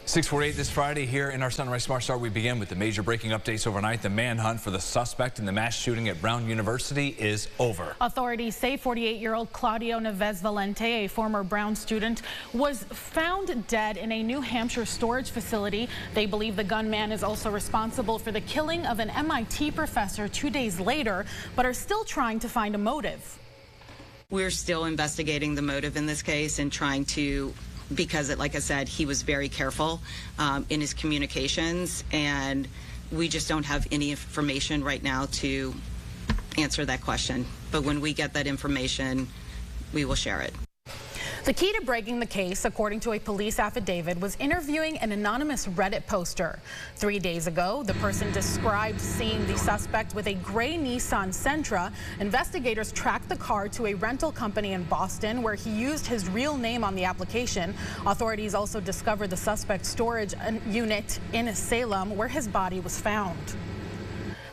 6:48 this Friday here in our Sunrise Smart Start. We begin with the major breaking updates overnight. The manhunt for the suspect in the mass shooting at Brown University is over. Authorities say 48-year-old Claudio Neves Valente, a former Brown student, was found dead in a New Hampshire storage facility. They believe the gunman is also responsible for the killing of an MIT professor 2 days later, but are still trying to find a motive. We're still investigating the motive in this case and trying to, because like I said, he was very careful in his communications, and we just don't have any information right now to answer that question. But when we get that information, we will share it. The key to breaking the case, according to a police affidavit, was interviewing an anonymous Reddit poster. 3 days ago, the person described seeing the suspect with a gray Nissan Sentra. Investigators tracked the car to a rental company in Boston, where he used his real name on the application. Authorities also discovered the suspect's storage unit in Salem, where his body was found.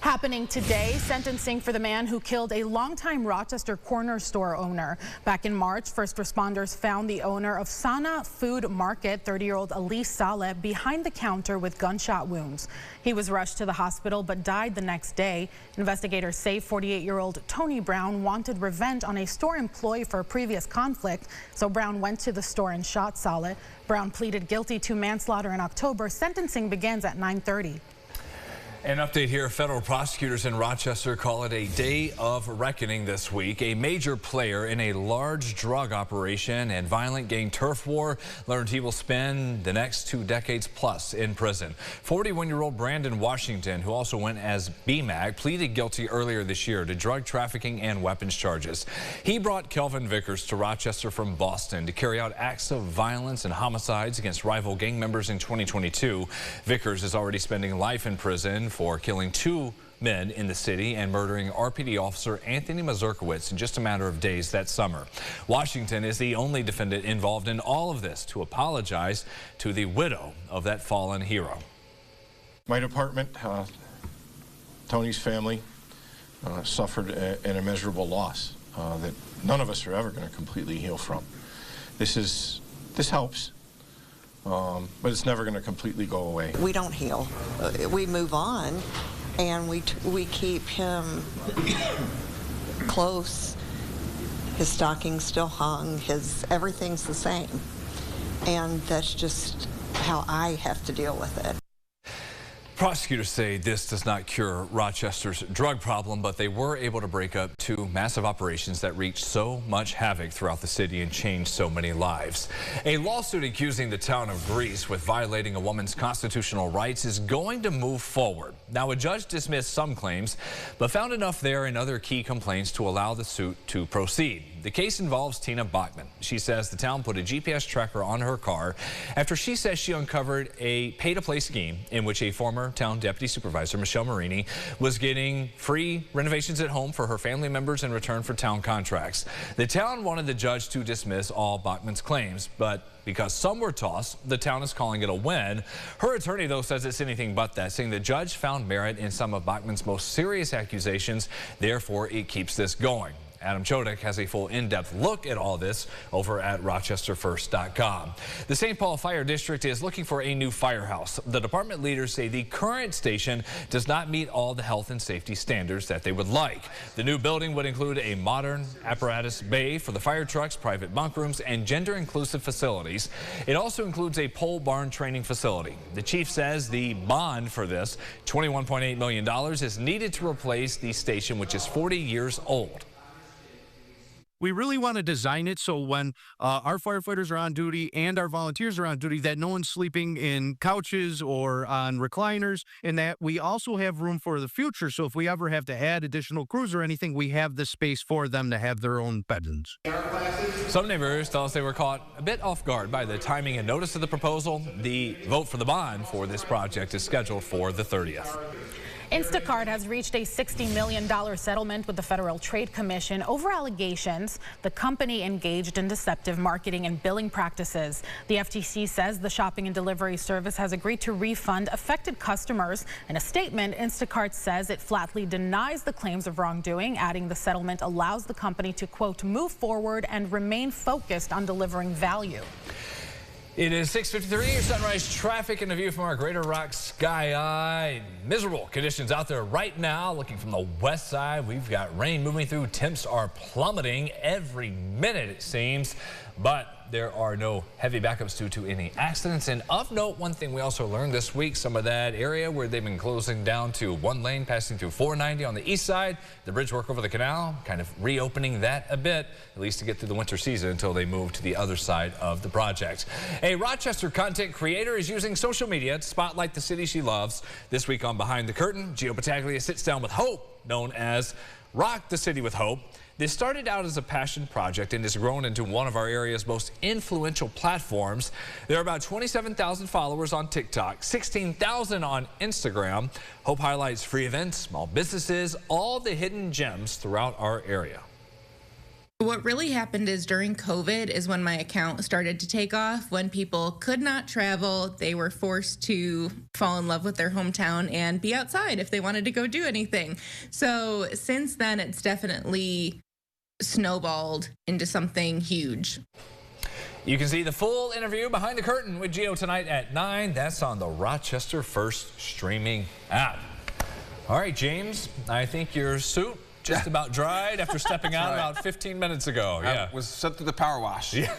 Happening today, sentencing for the man who killed a longtime Rochester corner store owner. Back in March, first responders found the owner of Sana Food Market, 30-year-old Elise Saleh, behind the counter with gunshot wounds. He was rushed to the hospital but died the next day. Investigators say 48-year-old Tony Brown wanted revenge on a store employee for a previous conflict, so Brown went to the store and shot Saleh. Brown pleaded guilty to manslaughter in October. Sentencing begins at 9:30. An update here. Federal prosecutors in Rochester call it a day of reckoning this week. A major player in a large drug operation and violent gang turf war learned he will spend the next 2 decades plus in prison. 41-year-old Brandon Washington, who also went as BMAG, pleaded guilty earlier this year to drug trafficking and weapons charges. He brought Kelvin Vickers to Rochester from Boston to carry out acts of violence and homicides against rival gang members in 2022. Vickers is already spending life in prison for killing 2 men in the city and murdering RPD officer Anthony Mazurkowitz in just a matter of days that summer. Washington is the only defendant involved in all of this to apologize to the widow of that fallen hero. My department, Tony's family, suffered an immeasurable loss that none of us are ever going to completely heal from. This helps. But it's never going to completely go away. We don't heal. We move on, and we keep him close. His stocking's still hung. Everything's the same, and that's just how I have to deal with it. Prosecutors say this does not cure Rochester's drug problem, but they were able to break up 2 massive operations that wreaked so much havoc throughout the city and changed so many lives. A lawsuit accusing the town of Greece with violating a woman's constitutional rights is going to move forward. Now, a judge dismissed some claims, but found enough there and other key complaints to allow the suit to proceed. The case involves Tina Bachman. She says the town put a GPS tracker on her car after she says she uncovered a pay-to-play scheme in which a former town deputy supervisor, Michelle Marini, was getting free renovations at home for her family members in return for town contracts. The town wanted the judge to dismiss all Bachman's claims, but because some were tossed, the town is calling it a win. Her attorney, though, says it's anything but that, saying the judge found merit in some of Bachman's most serious accusations. Therefore, it keeps this going. Adam Chodek has a full in-depth look at all this over at rochesterfirst.com. The St. Paul Fire District is looking for a new firehouse. The department leaders say the current station does not meet all the health and safety standards that they would like. The new building would include a modern apparatus bay for the fire trucks, private bunk rooms, and gender-inclusive facilities. It also includes a pole barn training facility. The chief says the bond for this, $21.8 million, is needed to replace the station, which is 40 years old. We really want to design it so when our firefighters are on duty and our volunteers are on duty, that no one's sleeping in couches or on recliners, and that we also have room for the future. So if we ever have to add additional crews or anything, we have the space for them to have their own bedrooms. Some neighbors tell us they were caught a bit off guard by the timing and notice of the proposal. The vote for the bond for this project is scheduled for the 30th. Instacart has reached a $60 million settlement with the Federal Trade Commission over allegations the company engaged in deceptive marketing and billing practices. The FTC says the shopping and delivery service has agreed to refund affected customers. In a statement, Instacart says it flatly denies the claims of wrongdoing, adding the settlement allows the company to, quote, move forward and remain focused on delivering value. It is 6:53, sunrise traffic and a view from our Greater Rock sky eye. Miserable conditions out there right now. Looking from the west side, we've got rain moving through. Temps are plummeting every minute, it seems, but there are no heavy backups due to any accidents. And of note, one thing we also learned this week, some of that area where they've been closing down to one lane, passing through 490 on the east side, the bridge work over the canal, kind of reopening that a bit, at least to get through the winter season until they move to the other side of the project. A Rochester content creator is using social media to spotlight the city she loves. This week on Behind the Curtain, Gio Battaglia sits down with Hope, known as Rock the City with Hope. This started out as a passion project and has grown into one of our area's most influential platforms. There are about 27,000 followers on TikTok, 16,000 on Instagram. Hope highlights free events, small businesses, all the hidden gems throughout our area. What really happened is during COVID is when my account started to take off. When people could not travel, they were forced to fall in love with their hometown and be outside if they wanted to go do anything. So since then, it's definitely snowballed into something huge. You can see the full interview Behind the Curtain with Gio tonight at 9. That's on the Rochester First streaming app. All right, James, I think your suit just about dried after stepping out about 15 minutes ago. Yeah, was sent through the power wash. Yeah,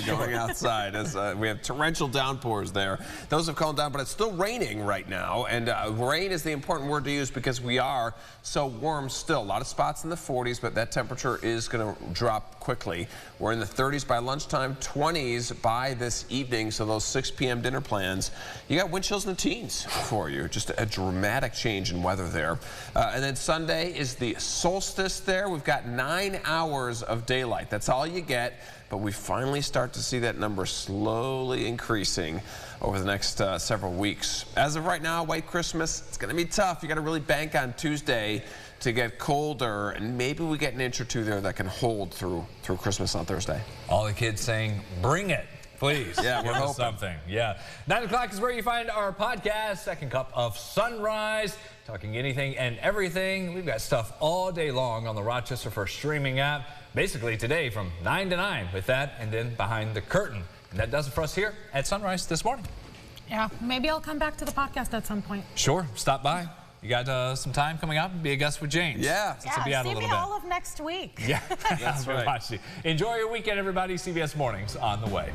going outside as we have torrential downpours there. Those have calmed down, but it's still raining right now. And rain is the important word to use because we are so warm still. A lot of spots in the 40s, but that temperature is going to drop quickly. We're in the 30s by lunchtime, 20s by this evening. So those 6 p.m. dinner plans, you got wind chills in the teens for you. Just a dramatic change in weather there. And then Sunday is the solstice there. We've got 9 hours of daylight. That's all you get, but we finally start to see that number slowly increasing over the next several weeks. As of right now, White Christmas, it's going to be tough. You got to really bank on Tuesday to get colder, and maybe we get an inch or two there that can hold through Christmas on Thursday. All the kids saying, bring it. Please. Yeah, we're hoping. Something. Yeah. 9 o'clock is where you find our podcast, Second Cup of Sunrise, talking anything and everything. We've got stuff all day long on the Rochester First streaming app. Basically today from 9 to 9 with that and then Behind the Curtain. And that does it for us here at Sunrise this morning. Yeah, maybe I'll come back to the podcast at some point. Sure. Stop by. You got some time coming up? Be a guest with James. Yeah. Yeah, be out see a me little bit. all of next week. Yeah. That's right. Enjoy your weekend, everybody. CBS Mornings on the way.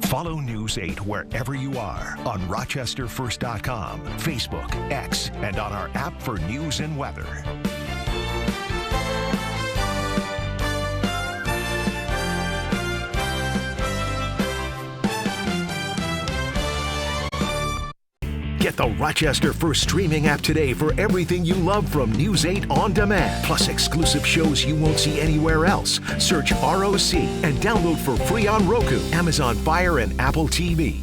Follow News 8 wherever you are on RochesterFirst.com, Facebook, X, and on our app for news and weather. Get the Rochester First streaming app today for everything you love from News 8 on demand. Plus exclusive shows you won't see anywhere else. Search ROC and download for free on Roku, Amazon Fire, and Apple TV.